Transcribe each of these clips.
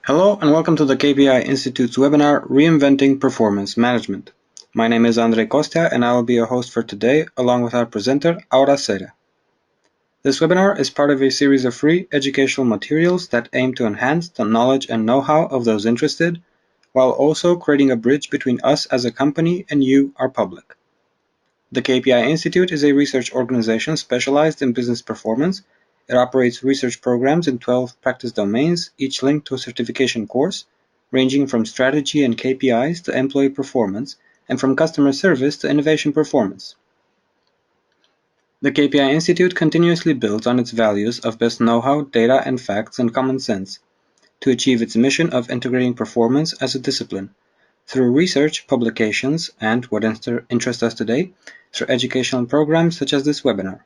Hello and welcome to the KPI Institute's webinar, Reinventing Performance Management. My name is Andrei Kostia and I will be your host for today along with our presenter, Aura Seda. This webinar is part of a series of free educational materials that aim to enhance the knowledge and know-how of those interested, while also creating a bridge between us as a company and you, our public. The KPI Institute is a research organization specialized in business performance. It operates research programs in 12 practice domains, each linked to a certification course, ranging from strategy and KPIs to employee performance, and from customer service to innovation performance. The KPI Institute continuously builds on its values of best know-how, data and facts, and common sense to achieve its mission of integrating performance as a discipline through research, publications, and, what interests us today, through educational programs such as this webinar.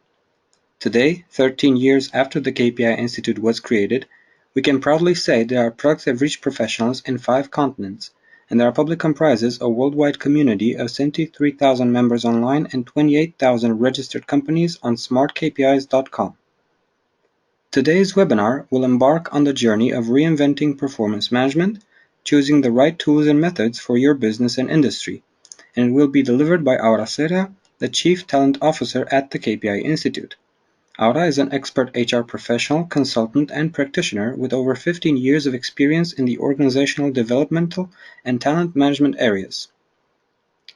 Today, 13 years after the KPI Institute was created, we can proudly say that our products have reached professionals in 5 continents, and that our public comprises a worldwide community of 73,000 members online and 28,000 registered companies on smartkpis.com. Today's webinar will embark on the journey of reinventing performance management, choosing the right tools and methods for your business and industry, and it will be delivered by Aura Seda, the Chief Talent Officer at the KPI Institute. Aura is an expert HR professional, consultant, and practitioner with over 15 years of experience in the organizational developmental and talent management areas.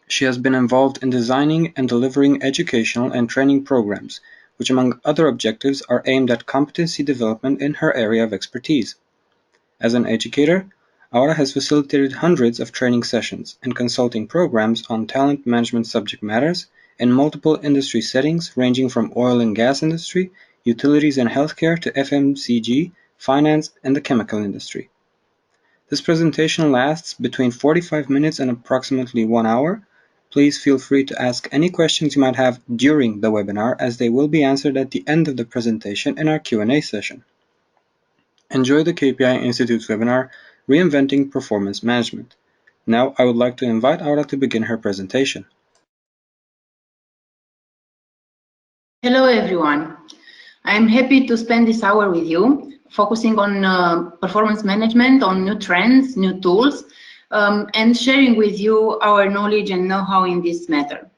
She has been involved in designing and delivering educational and training programs, which among other objectives are aimed at competency development in her area of expertise. As an educator, Aura has facilitated hundreds of training sessions and consulting programs on talent management subject matters in multiple industry settings ranging from oil and gas industry, utilities and healthcare to FMCG, finance, and the chemical industry. This presentation lasts between 45 minutes and approximately 1 hour. Please feel free to ask any questions you might have during the webinar, as they will be answered at the end of the presentation in our Q&A session. Enjoy the KPI Institute's webinar, Reinventing Performance Management. Now I would like to invite Aura to begin her presentation. Hello everyone. I am happy to spend this hour with you, focusing on performance management, on new trends, new tools, and sharing with you our knowledge and know-how in this matter.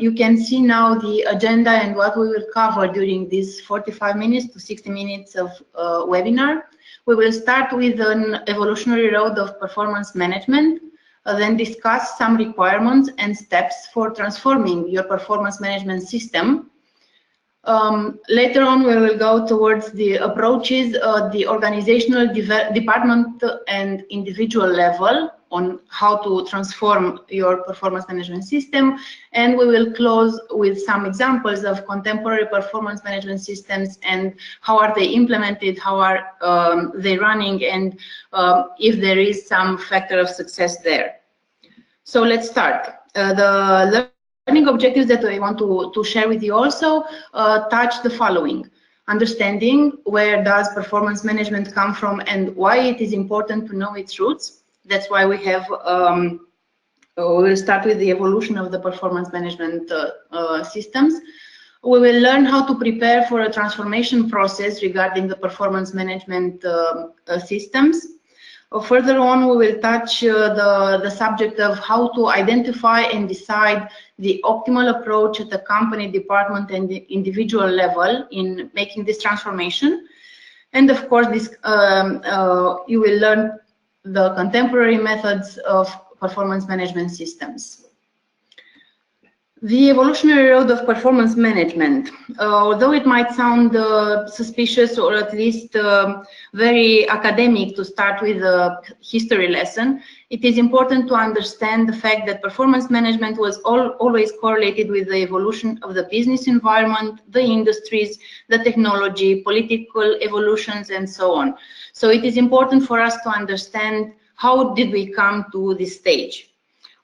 You can see now the agenda and what we will cover during this 45 minutes to 60 minutes of webinar. We will start with an evolutionary road of performance management, then discuss some requirements and steps for transforming your performance management system. Later on, we will go towards the approaches at the organizational, department and individual level on how to transform your performance management system, and we will close with some examples of contemporary performance management systems and how are they implemented, how are they running, and if there is some factor of success there. So let's start. The learning objectives that I want to share with you also touch the following: understanding where does performance management come from and why it is important to know its roots. That's why we have, we'll start with the evolution of the performance management systems. We will learn how to prepare for a transformation process regarding the performance management systems. Further on, we will touch the subject of how to identify and decide the optimal approach at the company, department, and the individual level in making this transformation. And of course, this you will learn the contemporary methods of performance management systems. The evolutionary road of performance management, although it might sound suspicious or at least very academic to start with a history lesson, it is important to understand the fact that performance management was always correlated with the evolution of the business environment, the industries, the technology, political evolutions, and so on. So it is important for us to understand how did we come to this stage.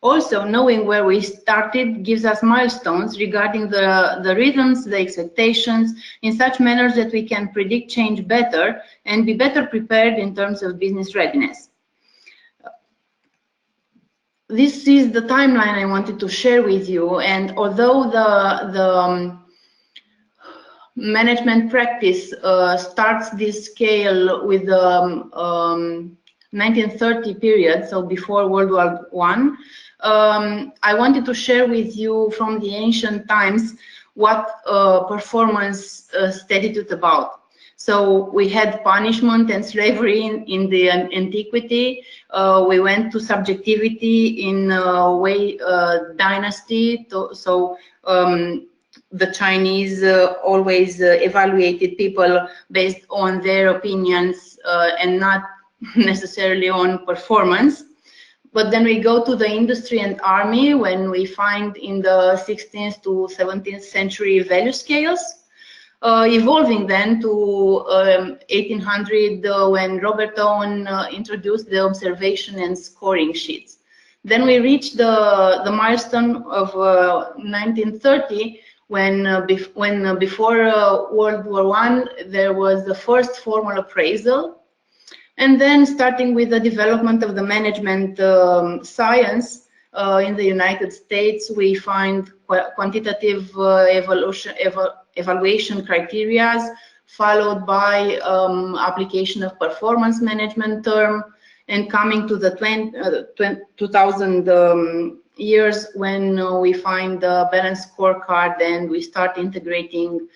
Also, knowing where we started gives us milestones regarding the rhythms, the expectations, in such manners that we can predict change better and be better prepared in terms of business readiness. This is the timeline I wanted to share with you, and although management practice starts this scale with the 1930 period, so before World War I. I wanted to share with you from the ancient times what performance studied it about. So we had punishment and slavery in the antiquity. We went to subjectivity in Wei dynasty. So the Chinese always evaluated people based on their opinions and not necessarily on performance. But then we go to the industry and army when we find in the 16th to 17th century value scales, evolving then to 1800 when Robert Owen introduced the observation and scoring sheets. Then we reach the milestone of 1930 when before World War I there was the first formal appraisal. And then starting with the development of the management science in the United States, we find quantitative evaluation criteria, followed by application of performance management term, and coming to the 2000 years when we find the balanced scorecard and we start integrating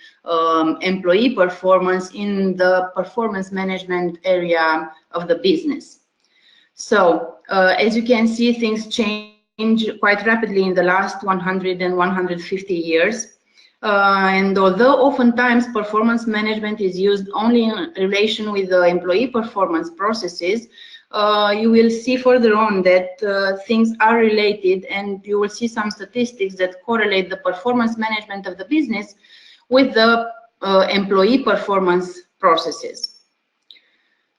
employee performance in the performance management area of the business. So as you can see, things change quite rapidly in the last 100 and 150 years. And although oftentimes performance management is used only in relation with the employee performance processes, you will see further on that things are related, and you will see some statistics that correlate the performance management of the business with the employee performance processes.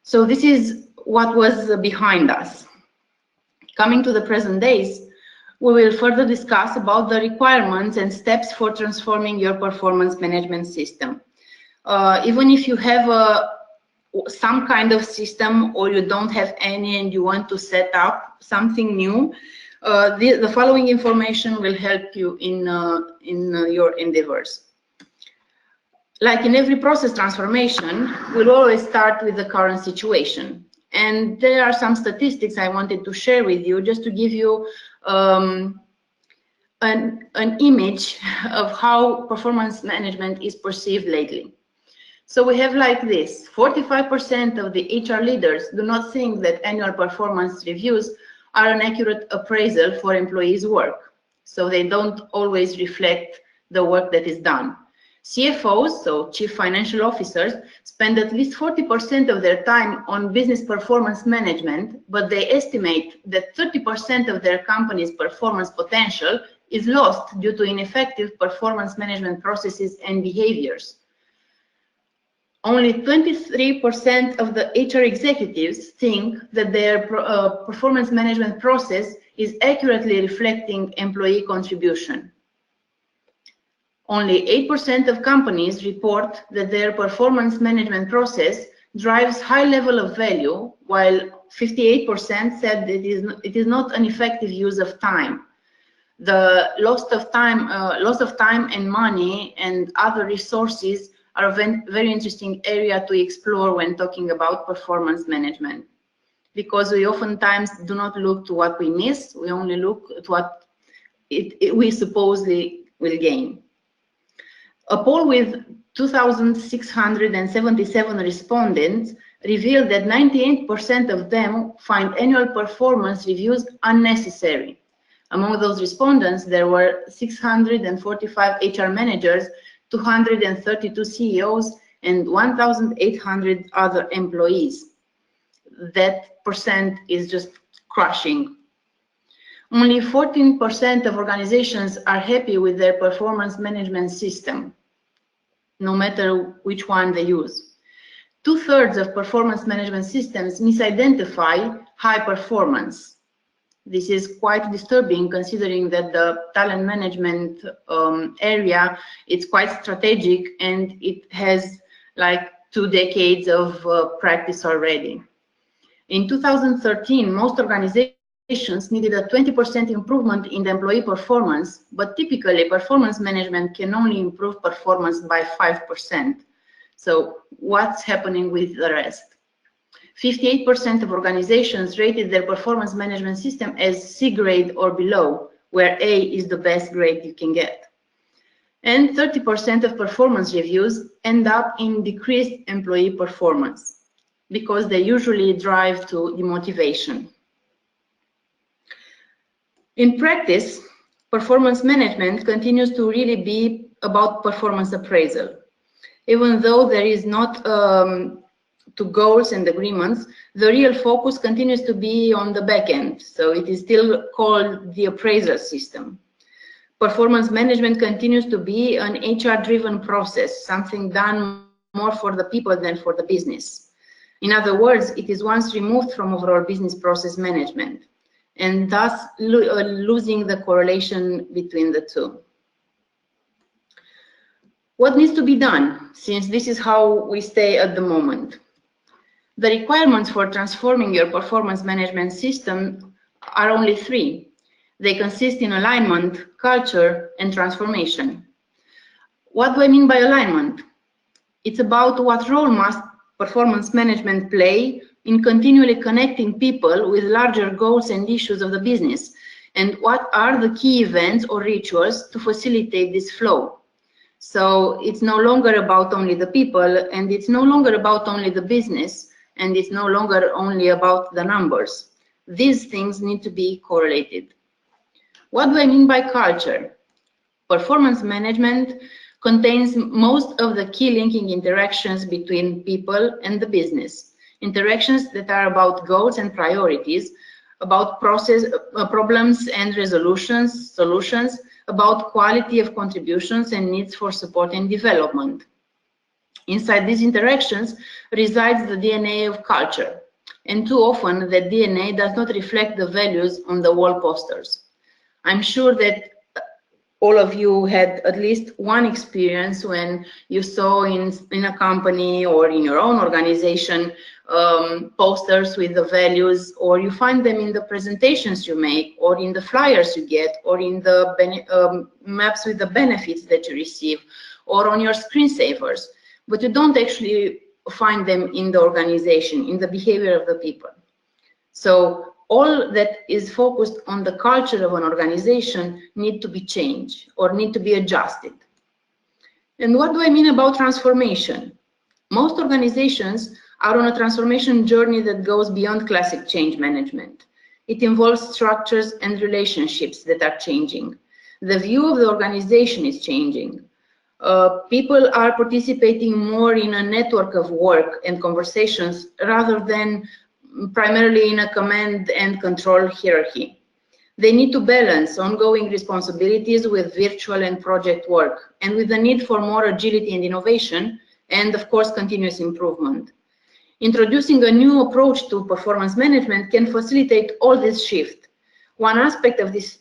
So this is what was behind us. Coming to the present days, we will further discuss about the requirements and steps for transforming your performance management system. Even if you have some kind of system or you don't have any and you want to set up something new, the following information will help you in your endeavors. Like in every process transformation, we'll always start with the current situation. And there are some statistics I wanted to share with you just to give you an image of how performance management is perceived lately. So we have like this: 45% of the HR leaders do not think that annual performance reviews are an accurate appraisal for employees' work. So they don't always reflect the work that is done. CFOs, so chief financial officers, spend at least 40% of their time on business performance management, but they estimate that 30% of their company's performance potential is lost due to ineffective performance management processes and behaviors. Only 23% of the HR executives think that their performance management process is accurately reflecting employee contribution. Only 8% of companies report that their performance management process drives high level of value, while 58% said that it is not an effective use of time. The loss of time and money and other resources are a very interesting area to explore when talking about performance management, because we oftentimes do not look to what we miss, we only look at what we supposedly will gain. A poll with 2,677 respondents revealed that 98% of them find annual performance reviews unnecessary. Among those respondents, there were 645 HR managers, 232 CEOs, and 1,800 other employees. That percent is just crushing. Only 14% of organizations are happy with their performance management system, no matter which one they use. 2/3 of performance management systems misidentify high performance. This is quite disturbing, considering that the talent management area is quite strategic and it has like 2 decades of practice already. In 2013, most organizations needed a 20% improvement in the employee performance, but typically performance management can only improve performance by 5%. So what's happening with the rest? 58% of organizations rated their performance management system as C grade or below, where A is the best grade you can get. And 30% of performance reviews end up in decreased employee performance because they usually drive to demotivation. In practice, performance management continues to really be about performance appraisal. Even though there is not to goals and agreements, the real focus continues to be on the back end. So it is still called the appraiser system. Performance management continues to be an HR-driven process, something done more for the people than for the business. In other words, it is once removed from overall business process management, and thus losing the correlation between the two. What needs to be done, since this is how we stay at the moment? The requirements for transforming your performance management system are only three. They consist in alignment, culture, and transformation. What do I mean by alignment? It's about what role must performance management play in continually connecting people with larger goals and issues of the business, and what are the key events or rituals to facilitate this flow. So it's no longer about only the people, and it's no longer about only the business, and it's no longer only about the numbers. These things need to be correlated. What do I mean by culture? Performance management contains most of the key linking interactions between people and the business. Interactions that are about goals and priorities, about process problems and solutions, about quality of contributions and needs for support and development. Inside these interactions resides the DNA of culture, and too often that DNA does not reflect the values on the wall posters. I'm sure that all of you had at least one experience when you saw in a company or in your own organization posters with the values, or you find them in the presentations you make, or in the flyers you get, or in the maps with the benefits that you receive, or on your screensavers. But you don't actually find them in the organization, in the behavior of the people. So all that is focused on the culture of an organization need to be changed or need to be adjusted. And what do I mean about transformation? Most organizations are on a transformation journey that goes beyond classic change management. It involves structures and relationships that are changing. The view of the organization is changing. People are participating more in a network of work and conversations rather than primarily in a command and control hierarchy. They need to balance ongoing responsibilities with virtual and project work, and with the need for more agility and innovation, and of course, continuous improvement. Introducing a new approach to performance management can facilitate all this shift. One aspect of this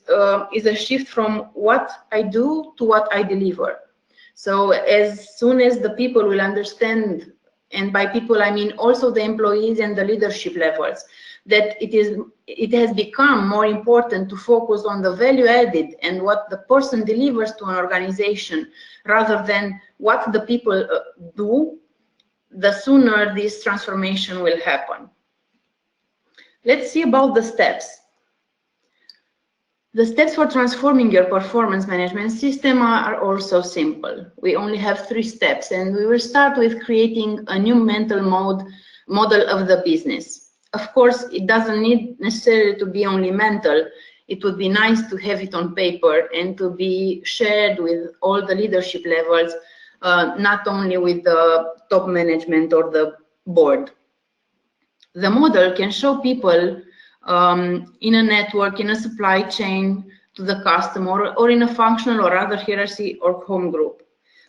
is a shift from what I do to what I deliver. So as soon as the people will understand, and by people I mean also the employees and the leadership levels, that it has become more important to focus on the value added and what the person delivers to an organization rather than what the people do, the sooner this transformation will happen. Let's see about the steps. The steps for transforming your performance management system are also simple. We only have 3 steps, and we will start with creating a new mental model of the business. Of course, it doesn't need necessarily to be only mental. It would be nice to have it on paper and to be shared with all the leadership levels, not only with the top management or the board. The model can show people in a network, in a supply chain, to the customer, or in a functional or other hierarchy or home group.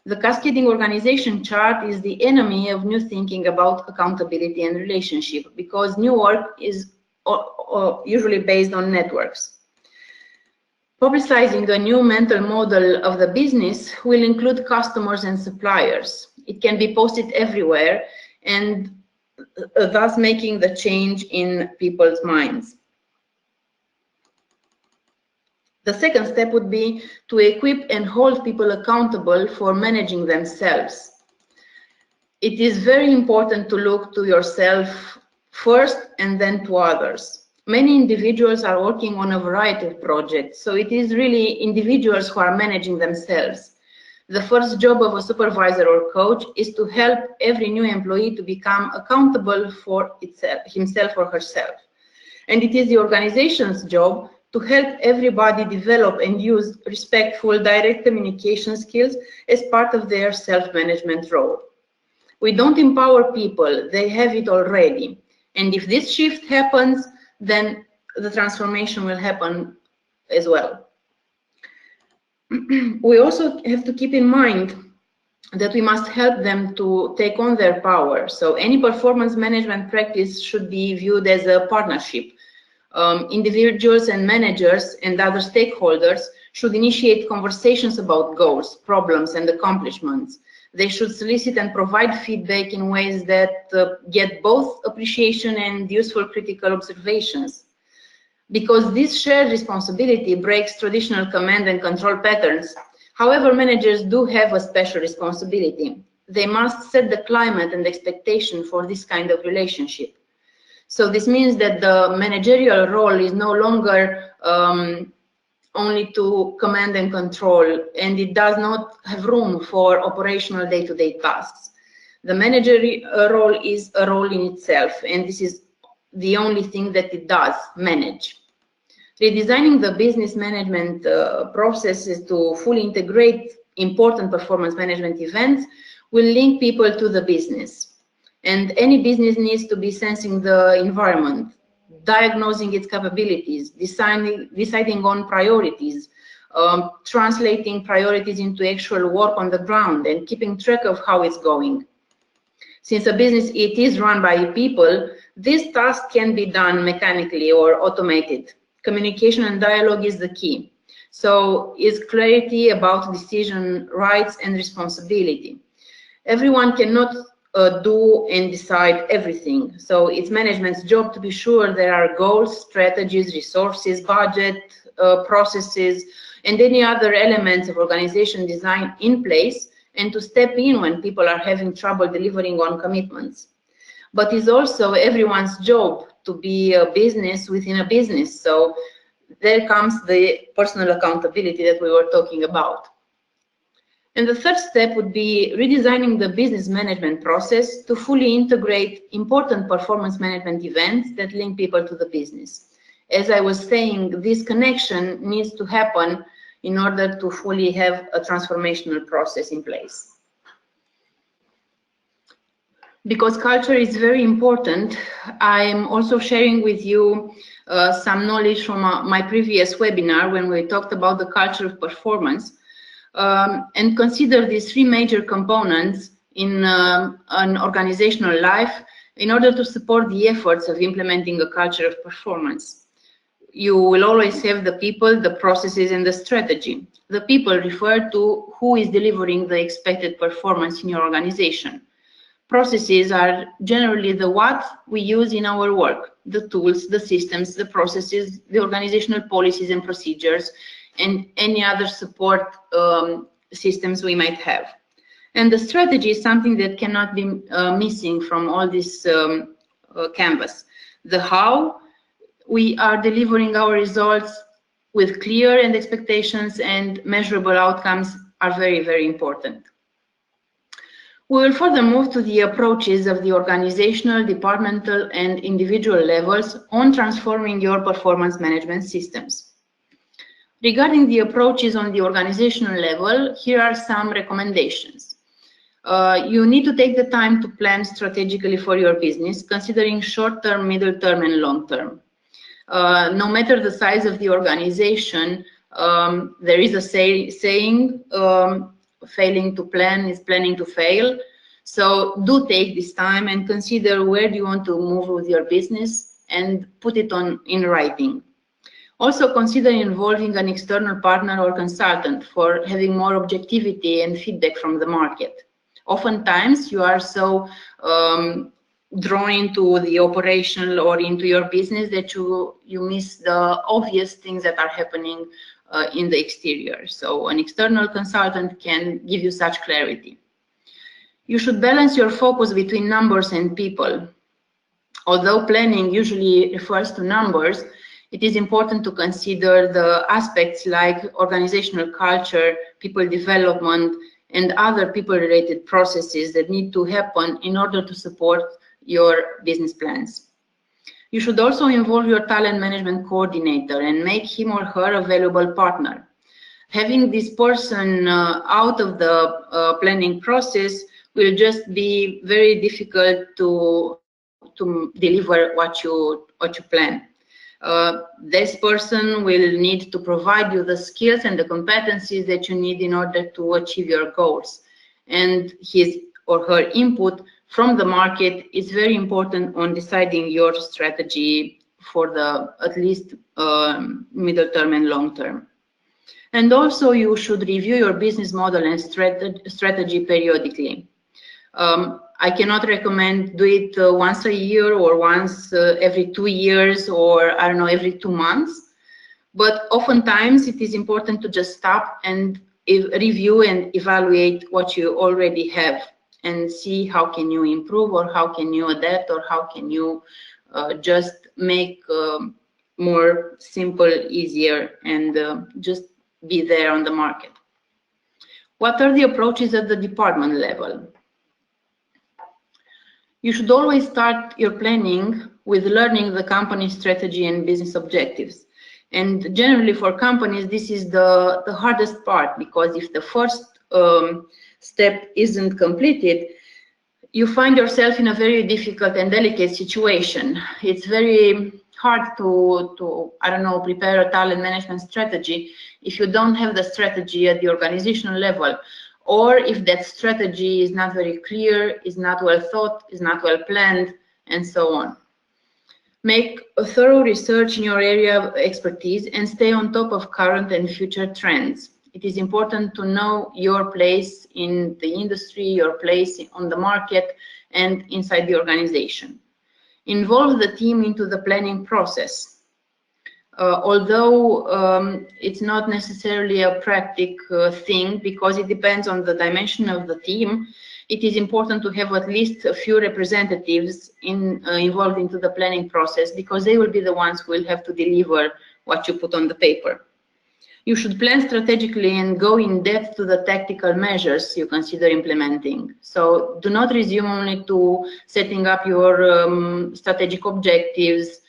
The cascading organization chart is the enemy of new thinking about accountability and relationship, because new work is usually based on networks. Publicizing a new mental model of the business will include customers and suppliers. It can be posted everywhere, and thus making the change in people's minds. The second step would be to equip and hold people accountable for managing themselves. It is very important to look to yourself first and then to others. Many individuals are working on a variety of projects, so it is really individuals who are managing themselves. The first job of a supervisor or coach is to help every new employee to become accountable for himself or herself. And it is the organization's job to help everybody develop and use respectful, direct communication skills as part of their self-management role. We don't empower people, they have it already. And if this shift happens, then the transformation will happen as well. We also have to keep in mind that we must help them to take on their power. So any performance management practice should be viewed as a partnership. Individuals and managers and other stakeholders should initiate conversations about goals, problems, and accomplishments. They should solicit and provide feedback in ways that get both appreciation and useful critical observations. Because this shared responsibility breaks traditional command and control patterns. However, managers do have a special responsibility. They must set the climate and expectation for this kind of relationship. So this means that the managerial role is no longer only to command and control, and it does not have room for operational day-to-day tasks. The managerial role is a role in itself, and this is the only thing that it does, manage. Redesigning the business management processes to fully integrate important performance management events will link people to the business. And any business needs to be sensing the environment, diagnosing its capabilities, deciding on priorities, translating priorities into actual work on the ground, and keeping track of how it's going. Since a business it is run by people, this task can be done mechanically or automated. Communication and dialogue is the key. So is clarity about decision rights and responsibility. Everyone cannot do and decide everything. So it's management's job to be sure there are goals, strategies, resources, budget, processes, and any other elements of organization design in place, and to step in when people are having trouble delivering on commitments. But it's also everyone's job to be a business within a business. So there comes the personal accountability that we were talking about. And the third step would be redesigning the business management process to fully integrate important performance management events that link people to the business. As I was saying, this connection needs to happen in order to fully have a transformational process in place. Because culture is very important, I'm also sharing with you some knowledge from my previous webinar when we talked about the culture of performance, and consider these three major components in an organizational life in order to support the efforts of implementing a culture of performance. You will always have the people, the processes, and the strategy. The people refer to who is delivering the expected performance in your organization. Processes are generally the what we use in our work, the tools, the systems, the processes, the organizational policies and procedures, and any other support systems we might have. And the strategy is something that cannot be missing from all this canvas. The how we are delivering our results with clear and expectations and measurable outcomes are very, very important. We will further move to the approaches of the organizational, departmental, and individual levels on transforming your performance management systems. Regarding the approaches on the organizational level, here are some recommendations. You need to take the time to plan strategically for your business, considering short-term, middle-term, and long-term. No matter the size of the organization, there is a saying, failing to plan is planning to fail. So do take this time and consider where do you want to move with your business and put it in writing. Also consider involving an external partner or consultant for having more objectivity and feedback from the market. Oftentimes you are so drawn into the operational or into your business that you miss the obvious things that are happening in the exterior. So an external consultant can give you such clarity. You should balance your focus between numbers and people. Although planning usually refers to numbers, it is important to consider the aspects like organizational culture, people development, and other people-related processes that need to happen in order to support your business plans. You should also involve your talent management coordinator and make him or her a valuable partner. Having this person out of the planning process will just be very difficult to deliver what you plan. This person will need to provide you the skills and the competencies that you need in order to achieve your goals. And his or her input from the market is very important on deciding your strategy for the at least middle term and long term. And also you should review your business model and strategy periodically. I cannot recommend do it once a year or once every 2 years or I don't know, every 2 months. But oftentimes it is important to just stop and review and evaluate what you already have and see how can you improve or how can you adapt or how can you just make more simple, easier, and just be there on the market. What are the approaches at the department level? You should always start your planning with learning the company's strategy and business objectives. And generally for companies, this is the hardest part, because if the first step isn't completed, you find yourself in a very difficult and delicate situation. It's very hard to I don't know, prepare a talent management strategy if you don't have the strategy at the organizational level, or if that strategy is not very clear, is not well thought, is not well planned, and so on. Make a thorough research in your area of expertise and stay on top of current and future trends. It is important to know your place in the industry, your place on the market, and inside the organization. Involve the team into the planning process. Although it's not necessarily a practical thing, because it depends on the dimension of the team, it is important to have at least a few representatives involved into the planning process, because they will be the ones who will have to deliver what you put on the paper. You should plan strategically and go in depth to the tactical measures you consider implementing. So do not resume only to setting up your strategic objectives.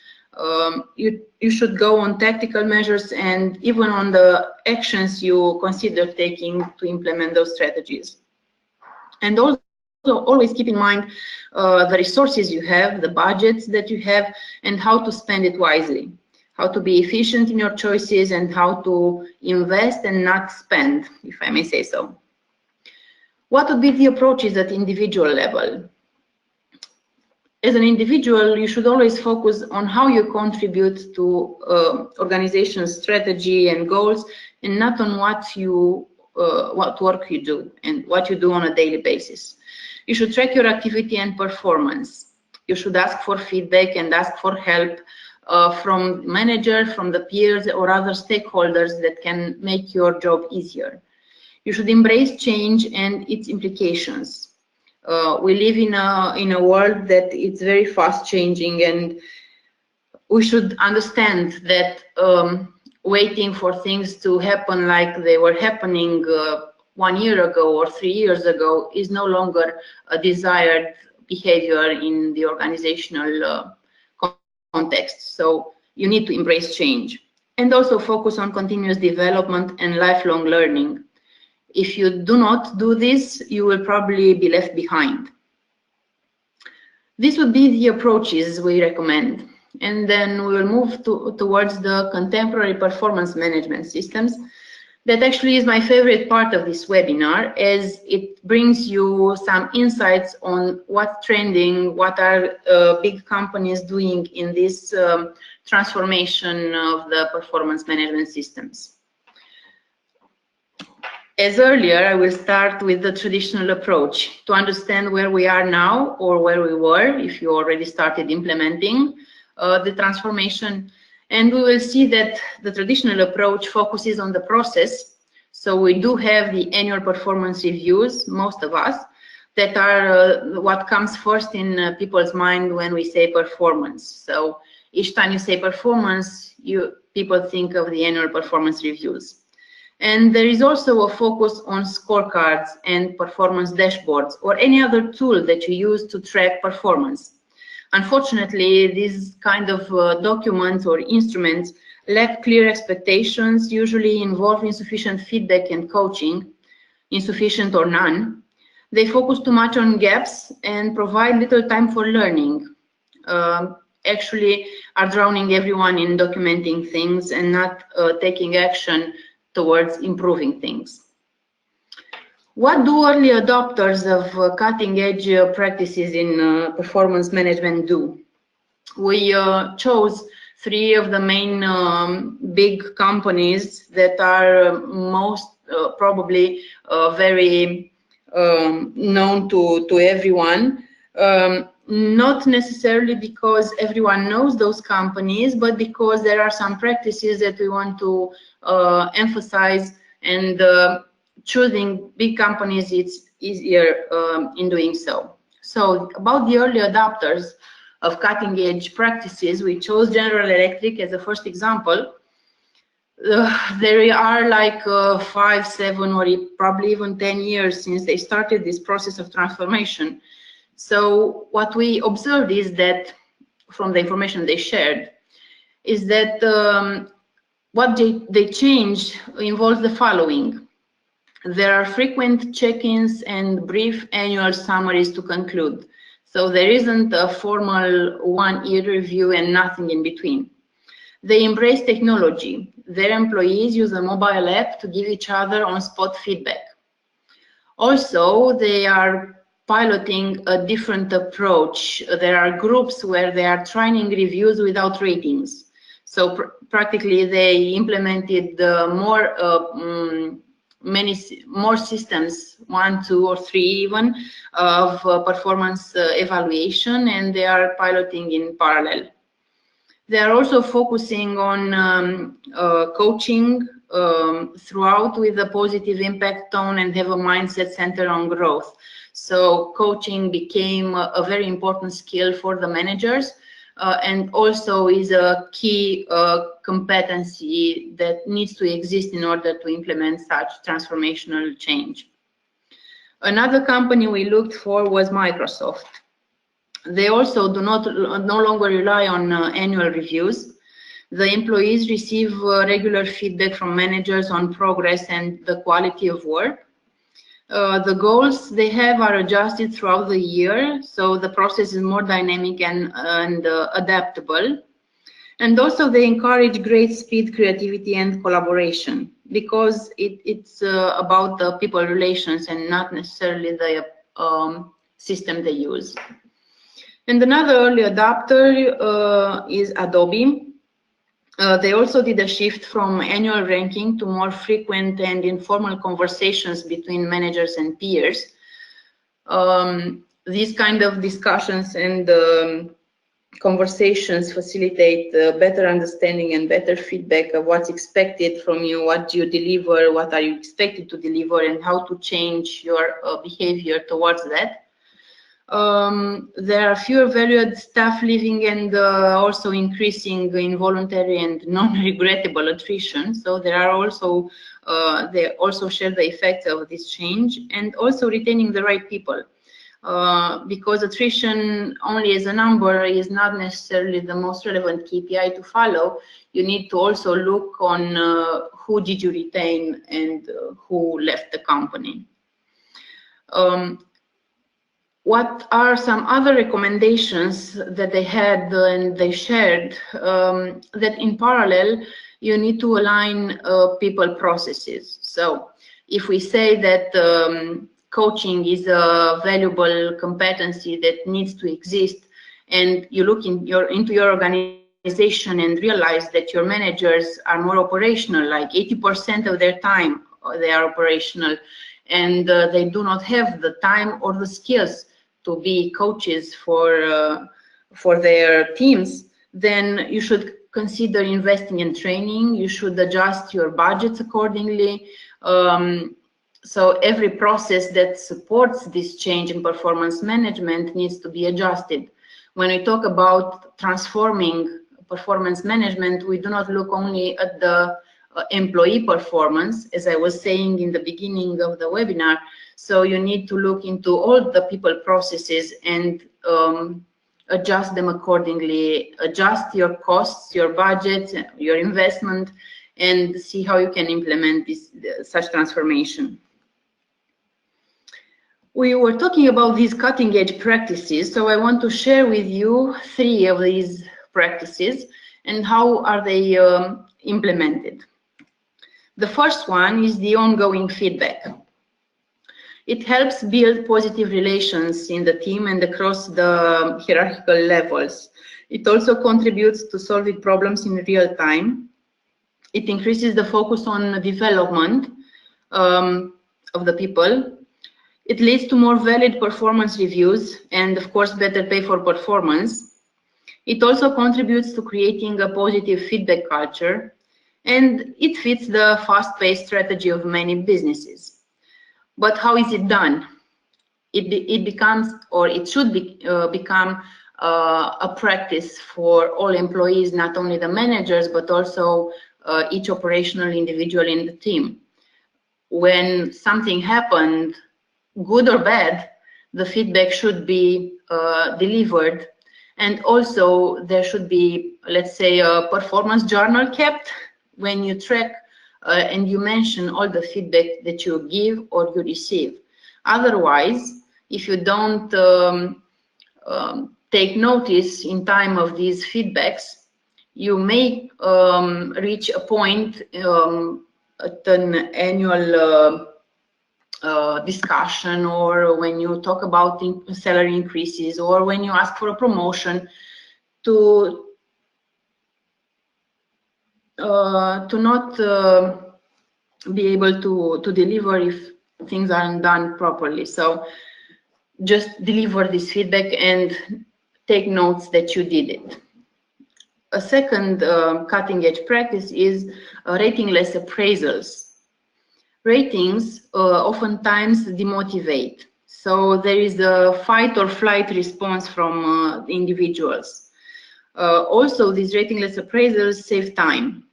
You should go on tactical measures and even on the actions you consider taking to implement those strategies. And also always keep in mind the resources you have, the budgets that you have, and how to spend it wisely, how to be efficient in your choices, and how to invest and not spend, if I may say so. What would be the approaches at individual level? As an individual, you should always focus on how you contribute to organization's strategy and goals, and not on what work you do and what you do on a daily basis. You should track your activity and performance. You should ask for feedback and ask for help from manager, from the peers, or other stakeholders that can make your job easier. You should embrace change and its implications. We live in a world that it's very fast changing, and we should understand that waiting for things to happen like they were happening 1 year ago or 3 years ago is no longer a desired behavior in the organizational context. So you need to embrace change and also focus on continuous development and lifelong learning. If you do not do this, you will probably be left behind. This would be the approaches we recommend. And then we will move towards the contemporary performance management systems. That actually is my favorite part of this webinar, as it brings you some insights on what's trending, what are big companies doing in this transformation of the performance management systems. As earlier, I will start with the traditional approach to understand where we are now or where we were if you already started implementing the transformation, And we will see that the traditional approach focuses on the process. So we do have the annual performance reviews, most of us, that are what comes first in people's mind when we say performance. So each time you say performance, people think of the annual performance reviews. And there is also a focus on scorecards and performance dashboards or any other tool that you use to track performance. Unfortunately, these kind of documents or instruments lack clear expectations, usually involve insufficient feedback and coaching, insufficient or none. They focus too much on gaps and provide little time for learning. Actually are drowning everyone in documenting things and not taking action towards improving things. What do early adopters of cutting-edge practices in performance management do? We chose 3 of the main big companies that are most probably very known to everyone. Not necessarily because everyone knows those companies, but because there are some practices that we want to emphasize, and choosing big companies, it's easier in doing so. So about the early adopters of cutting-edge practices, we chose General Electric as a first example. There are like 5, 7, or probably even 10 years since they started this process of transformation. So what we observed is that, from the information they shared, is that what they changed involves the following. There are frequent check-ins and brief annual summaries to conclude. So there isn't a formal one-year review and nothing in between. They embrace technology. Their employees use a mobile app to give each other on-spot feedback. Also, they are piloting a different approach. There are groups where they are trying reviews without ratings. So practically they implemented more systems, 1, 2, or 3 even, of performance evaluation, and they are piloting in parallel. They are also focusing on coaching throughout with a positive impact tone and have a mindset centered on growth. So coaching became a very important skill for the managers and also is a key competency that needs to exist in order to implement such transformational change. Another company we looked for was Microsoft. They also no longer rely on annual reviews. The employees receive regular feedback from managers on progress and the quality of work. The goals they have are adjusted throughout the year, so the process is more dynamic and adaptable. And also they encourage great speed, creativity, and collaboration, because it's about the people relations and not necessarily the system they use. And another early adopter is Adobe. They also did a shift from annual ranking to more frequent and informal conversations between managers and peers. These kind of discussions and conversations facilitate better understanding and better feedback of what's expected from you, what you deliver, what are you expected to deliver, and how to change your behavior towards that. There are fewer valued staff leaving and also increasing involuntary and non-regrettable attrition. So there are also they also share the effects of this change, and also retaining the right people. Because attrition only as a number is not necessarily the most relevant KPI to follow. You need to also look on who did you retain and who left the company. What are some other recommendations that they had and they shared? That in parallel, you need to align people processes. So if we say that coaching is a valuable competency that needs to exist, and you look into your organization and realize that your managers are more operational, like 80% of their time they are operational, and they do not have the time or the skills to be coaches for their teams, then you should consider investing in training. You should adjust your budgets accordingly. So every process that supports this change in performance management needs to be adjusted. When we talk about transforming performance management, we do not look only at the employee performance, as I was saying in the beginning of the webinar. So you need to look into all the people processes and adjust them accordingly, adjust your costs, your budget, your investment, and see how you can implement such transformation. We were talking about these cutting-edge practices, so I want to share with you 3 of these practices and how are they implemented. The first one is the ongoing feedback. It helps build positive relations in the team and across the hierarchical levels. It also contributes to solving problems in real time. It increases the focus on development of the people. It leads to more valid performance reviews and, of course, better pay for performance. It also contributes to creating a positive feedback culture, and it fits the fast-paced strategy of many businesses. But how is it done? It becomes, or it should become a practice for all employees, not only the managers, but also each operational individual in the team. When something happened, good or bad, the feedback should be delivered. And also there should be, let's say, a performance journal kept when you track and you mention all the feedback that you give or you receive. Otherwise, if you don't take notice in time of these feedbacks, you may reach a point at an annual discussion, or when you talk about salary increases, or when you ask for a promotion, to not be able to deliver if things aren't done properly. So just deliver this feedback and take notes that you did it. A second cutting-edge practice is rating-less appraisals. Ratings oftentimes demotivate. So there is a fight or flight response from individuals. Also, these ratingless appraisals save time.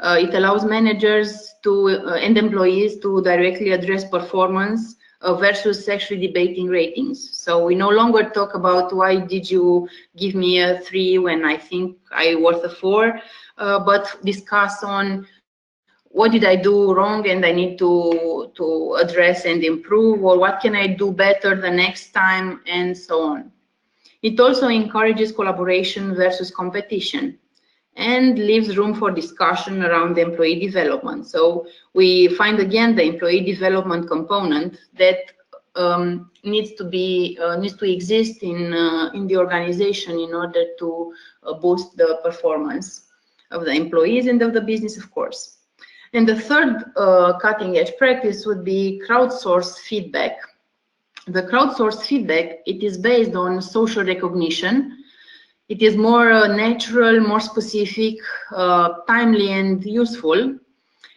It allows managers and employees to directly address performance versus actually debating ratings. So we no longer talk about why did you give me a 3 when I think I worth a 4, but discuss on what did I do wrong and I need to address and improve, or what can I do better the next time, and so on. It also encourages collaboration versus competition and leaves room for discussion around employee development. So we find again the employee development component that needs to exist in the organization in order to boost the performance of the employees and of the business, of course. And the third cutting-edge practice would be crowdsourced feedback. The crowdsourced feedback, it is based on social recognition. It is more natural, more specific, timely, and useful.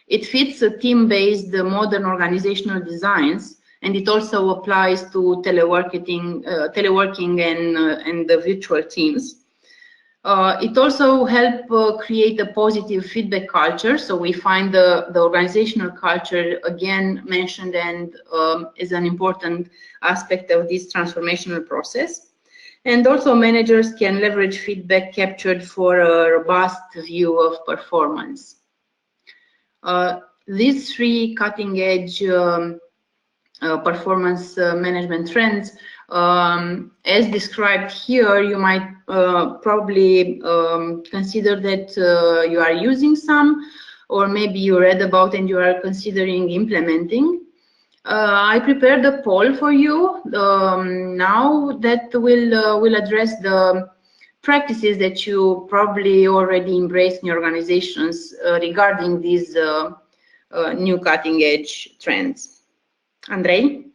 It fits a team-based modern organizational designs, and it also applies to teleworking and the virtual teams. It also helps create a positive feedback culture. So we find the organizational culture again mentioned and is an important aspect of this transformational process. And also managers can leverage feedback captured for a robust view of performance. These 3 cutting-edge performance management trends, as described here, you might probably consider that you are using some, or maybe you read about and you are considering implementing. I prepared a poll for you now that will address the practices that you probably already embrace in your organizations regarding these new cutting-edge trends. Andrei?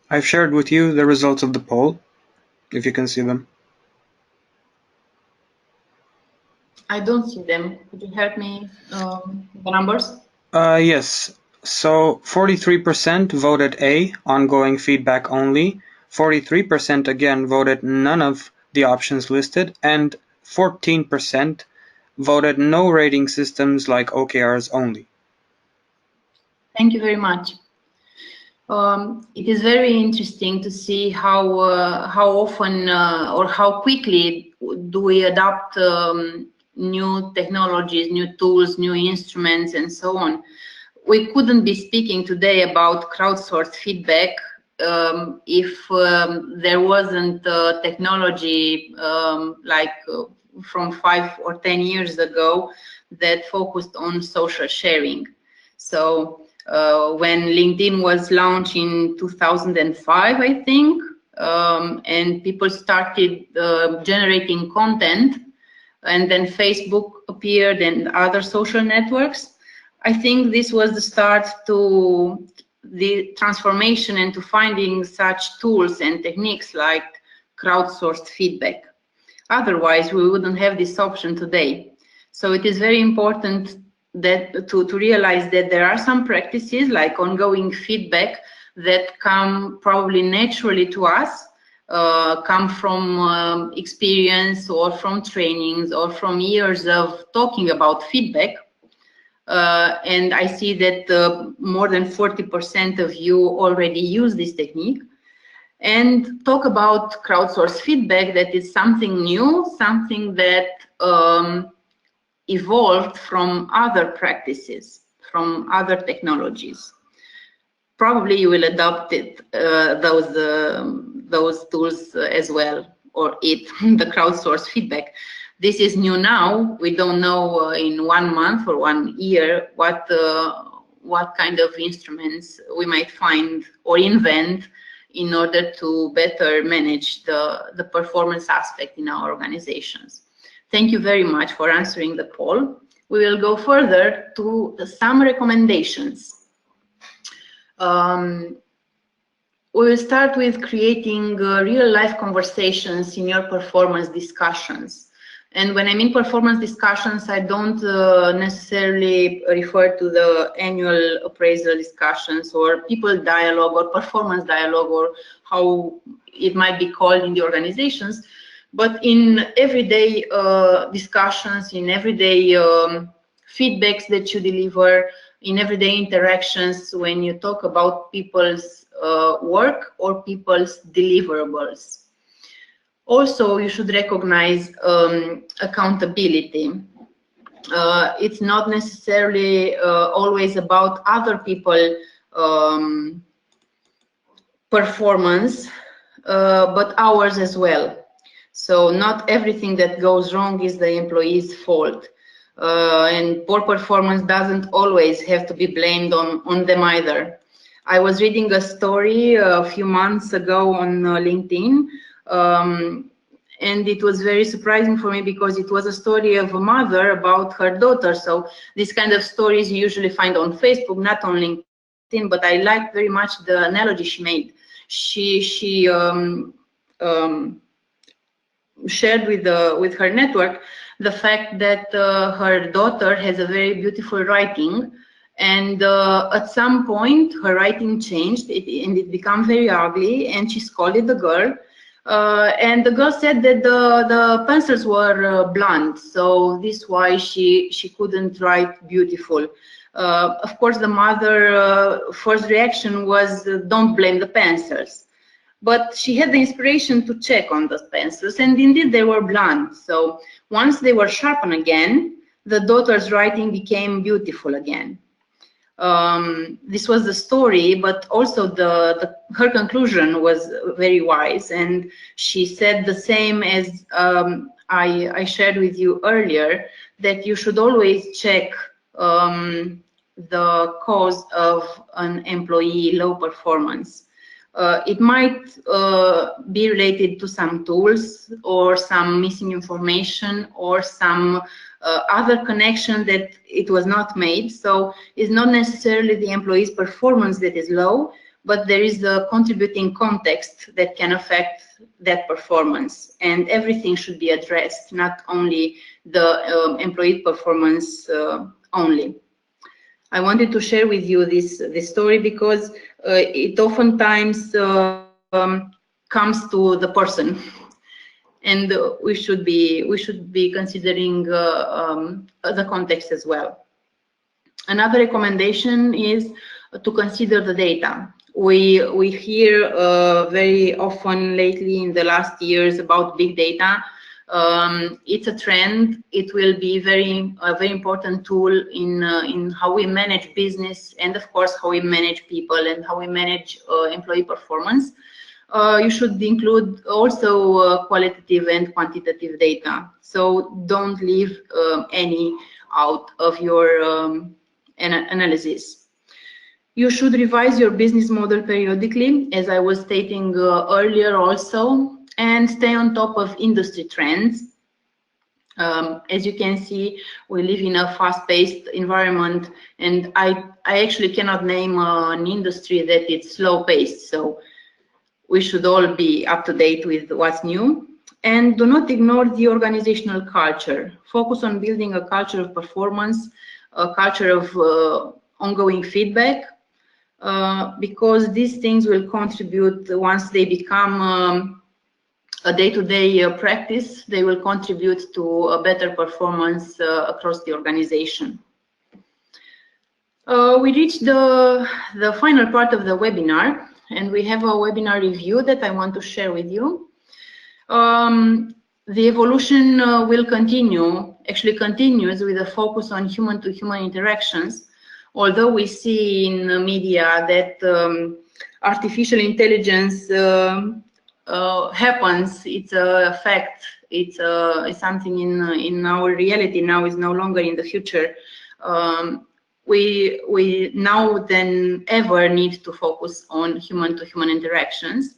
I've shared with you the results of the poll, if you can see them. I don't see them. Could you help me the numbers? Yes. So 43% voted A, ongoing feedback only. 43% again voted none of the options listed, and 14% voted no rating systems like OKRs only. Thank you very much. It is very interesting to see how often or how quickly do we adopt new technologies, new tools, new instruments, and so on. We couldn't be speaking today about crowdsourced feedback if there wasn't technology from 5 or 10 years ago that focused on social sharing. So when LinkedIn was launched in 2005, I think, and people started generating content, and then Facebook appeared and other social networks, I think this was the start to the transformation and to finding such tools and techniques like crowdsourced feedback. Otherwise, we wouldn't have this option today. So it is very important that to realize that there are some practices like ongoing feedback that come probably naturally to us, come from experience or from trainings or from years of talking about feedback. And I see that more than 40% of you already use this technique. And talk about crowdsourced feedback, that is something new, something that evolved from other practices, from other technologies. Probably you will adopt it, those tools as well, or the crowdsourced feedback. This is new now. We don't know in 1 month or 1 year what kind of instruments we might find or invent in order to better manage the performance aspect in our organizations. Thank you very much for answering the poll. We will go further to some recommendations. We will start with creating real-life conversations in your performance discussions. And when I mean performance discussions, I don't necessarily refer to the annual appraisal discussions or people dialogue or performance dialogue or how it might be called in the organizations, but in everyday discussions, in everyday feedbacks that you deliver, in everyday interactions when you talk about people's work or people's deliverables. Also, you should recognize accountability. It's not necessarily always about other people's performance, but ours as well. So not everything that goes wrong is the employee's fault. And poor performance doesn't always have to be blamed on them either. I was reading a story a few months ago on LinkedIn, and it was very surprising for me because it was a story of a mother about her daughter. So these kind of stories you usually find on Facebook, not on LinkedIn, but I liked very much the analogy she made. She shared with her network the fact that her daughter has a very beautiful writing, and at some point her writing changed and it became very ugly, and she scolded the girl, and the girl said that the pencils were blunt, so this is why she couldn't write beautiful. Of course, the mother first reaction was don't blame the pencils. But she had the inspiration to check on the pencils, and indeed they were blunt. So once they were sharpened again, the daughter's writing became beautiful again. This was the story, but also her conclusion was very wise, and she said the same as I shared with you earlier, that you should always check the cause of an employee low performance. It might be related to some tools or some missing information or some other connection that it was not made. So it's not necessarily the employee's performance that is low, but there is a contributing context that can affect that performance, and everything should be addressed, not only the employee performance only. I wanted to share with you this story because it oftentimes comes to the person, and we should be considering the context as well. Another recommendation is to consider the data. We hear very often lately in the last years about big data. It's a trend. It will be a very important tool in how we manage business, and of course how we manage people and how we manage employee performance. You should include also qualitative and quantitative data. So don't leave any out of your analysis. You should revise your business model periodically, as I was stating earlier also, and stay on top of industry trends. As you can see, we live in a fast-paced environment, and I actually cannot name an industry that it's slow-paced. So we should all be up to date with what's new. And do not ignore the organizational culture. Focus on building a culture of performance, a culture of ongoing feedback, because these things will contribute once they become a day-to-day practice. They will contribute to a better performance across the organization. We reached the final part of the webinar, and we have a webinar review that I want to share with you. The evolution will continue, actually continues with a focus on human-to-human interactions, although we see in the media that artificial intelligence happens. It's a fact. It's something in our reality now, is no longer in the future. We now than ever need to focus on human-to-human interactions.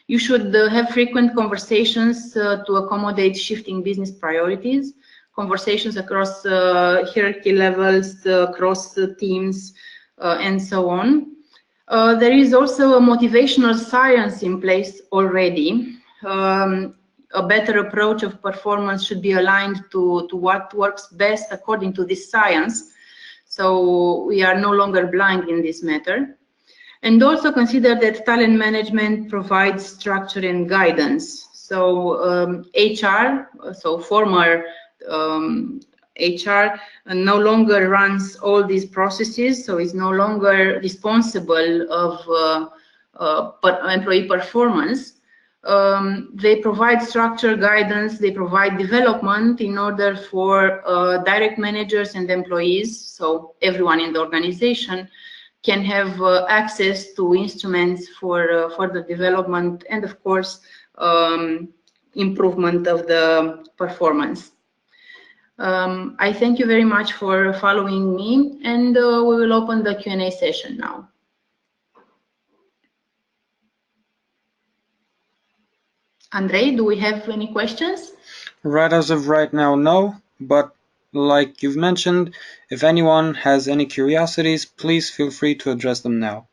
You should have frequent conversations to accommodate shifting business priorities, conversations across hierarchy levels, across teams, and so on. There is also a motivational science in place already. A better approach of performance should be aligned to what works best according to this science. So we are no longer blind in this matter. And also consider that talent management provides structure and guidance. So HR, so former HR, no longer runs all these processes, so is no longer responsible of employee performance. They provide structure, guidance, they provide development in order for direct managers and employees, so everyone in the organization can have access to instruments for further development and, of course, improvement of the performance. I thank you very much for following me, and we will open the Q&A session now. Andrei, do we have any questions? Right as of right now, no, but like you've mentioned, if anyone has any curiosities, please feel free to address them now.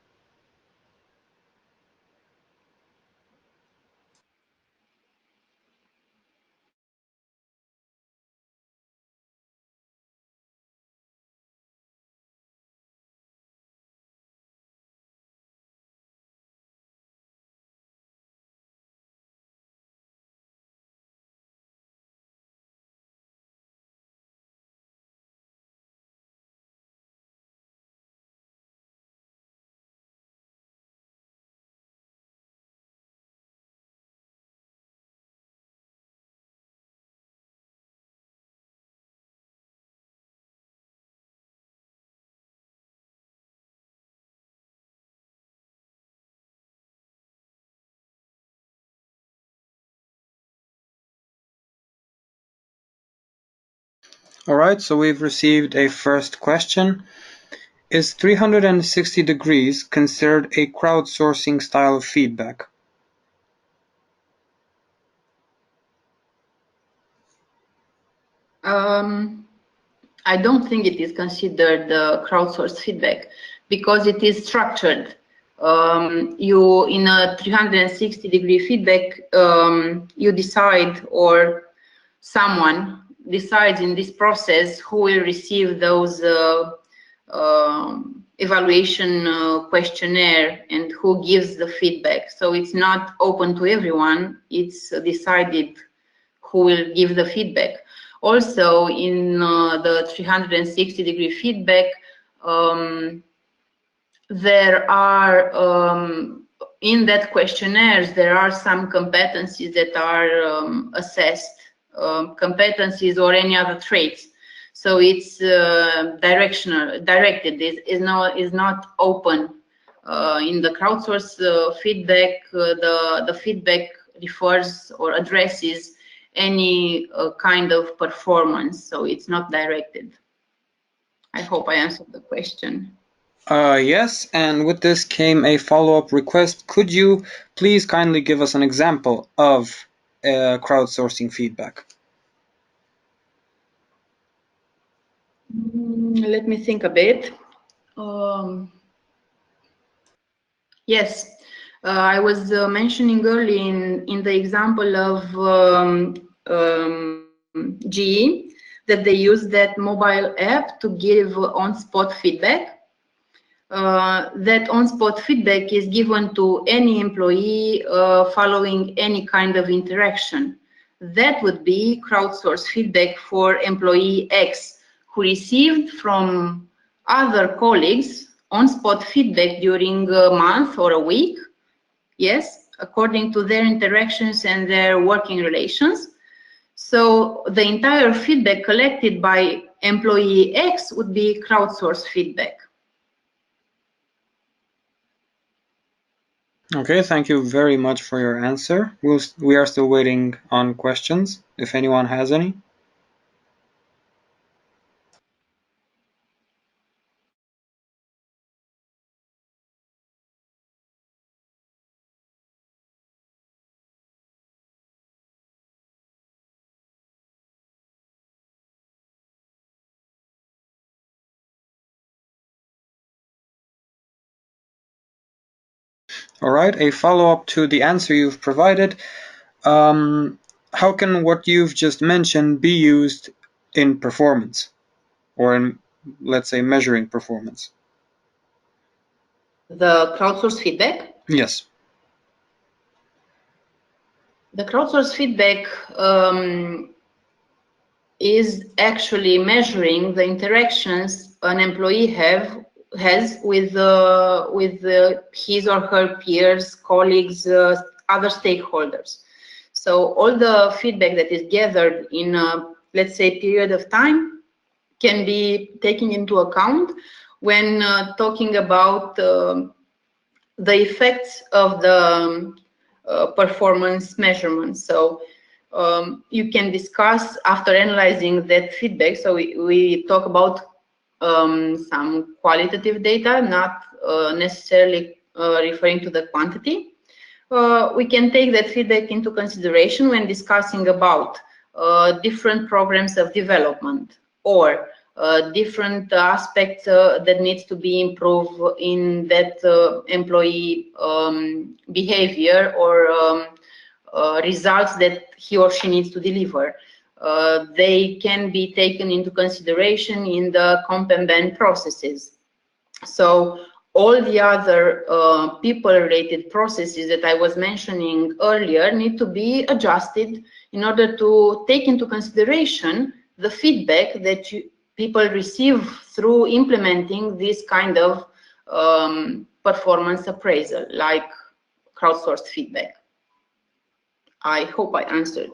Alright, so we've received a first question. Is 360 degrees considered a crowdsourcing style of feedback? I don't think it is considered crowdsourced feedback because it is structured. You in a 360-degree feedback, you decide, or someone decides in this process who will receive those evaluation questionnaire and who gives the feedback. So it's not open to everyone. It's decided who will give the feedback. Also, in the 360-degree feedback, there are in that questionnaires there are some competencies that are assessed, competencies or any other traits. So it's directed. This is not open. In the crowdsourced feedback, the feedback refers or addresses any kind of performance. So it's not directed. I hope I answered the question. Yes, and with this came a follow-up request. Could you please kindly give us an example of crowdsourcing feedback? Let me think a bit. Yes, I was mentioning early in the example of GE that they use that mobile app to give on-spot feedback. That on-spot feedback is given to any employee following any kind of interaction. That would be crowdsourced feedback for employee X, who received from other colleagues on-spot feedback during a month or a week, yes, according to their interactions and their working relations. So the entire feedback collected by employee X would be crowdsourced feedback. Okay, thank you very much for your answer. We are still waiting on questions, if anyone has any. All right, a follow-up to the answer you've provided. How can what you've just mentioned be used in performance, or in, let's say, measuring performance? The crowdsourced feedback? Yes. The crowdsourced feedback is actually measuring the interactions an employee has with his or her peers, colleagues, other stakeholders. So all the feedback that is gathered in a, let's say, period of time can be taken into account when talking about the effects of the performance measurements. So you can discuss after analyzing that feedback. So we talk about some qualitative data, not necessarily referring to the quantity. We can take that feedback into consideration when discussing about different programs of development or different aspects that needs to be improved in that employee behavior or results that he or she needs to deliver. They can be taken into consideration in the comp and ben processes. So all the other people-related processes that I was mentioning earlier need to be adjusted in order to take into consideration the feedback that people receive through implementing this kind of performance appraisal, like crowdsourced feedback. I hope I answered.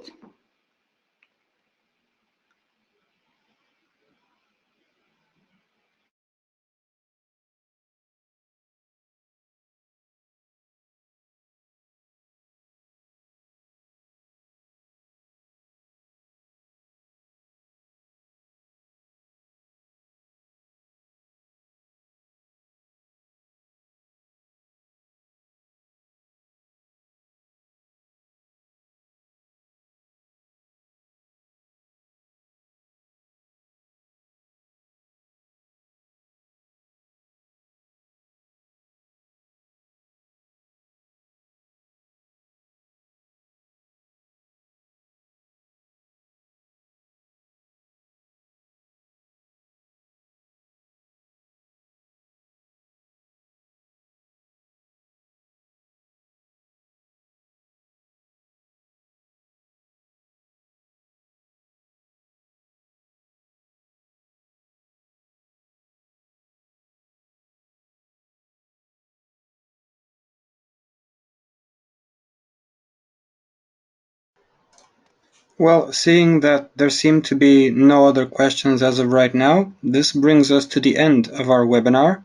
Well, seeing that there seem to be no other questions as of right now, this brings us to the end of our webinar.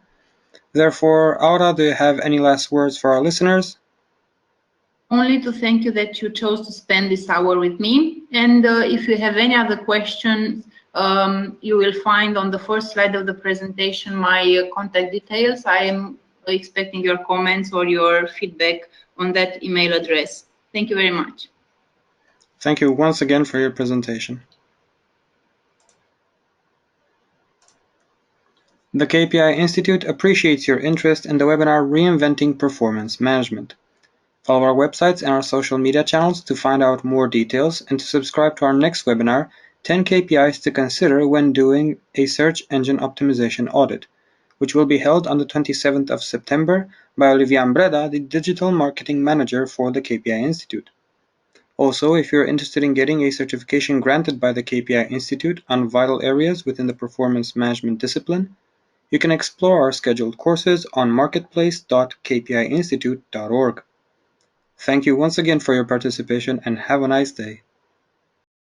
Therefore, Aura, do you have any last words for our listeners? Only to thank you that you chose to spend this hour with me. And if you have any other questions, you will find on the first slide of the presentation my contact details. I am expecting your comments or your feedback on that email address. Thank you very much. Thank you once again for your presentation. The KPI Institute appreciates your interest in the webinar Reinventing Performance Management. Follow our websites and our social media channels to find out more details and to subscribe to our next webinar, 10 KPIs to consider when doing a search engine optimization audit, which will be held on the 27th of September by Olivia Ambreda, the Digital Marketing Manager for the KPI Institute. Also, if you're interested in getting a certification granted by the KPI Institute on vital areas within the performance management discipline, you can explore our scheduled courses on marketplace.kpiinstitute.org. Thank you once again for your participation and have a nice day.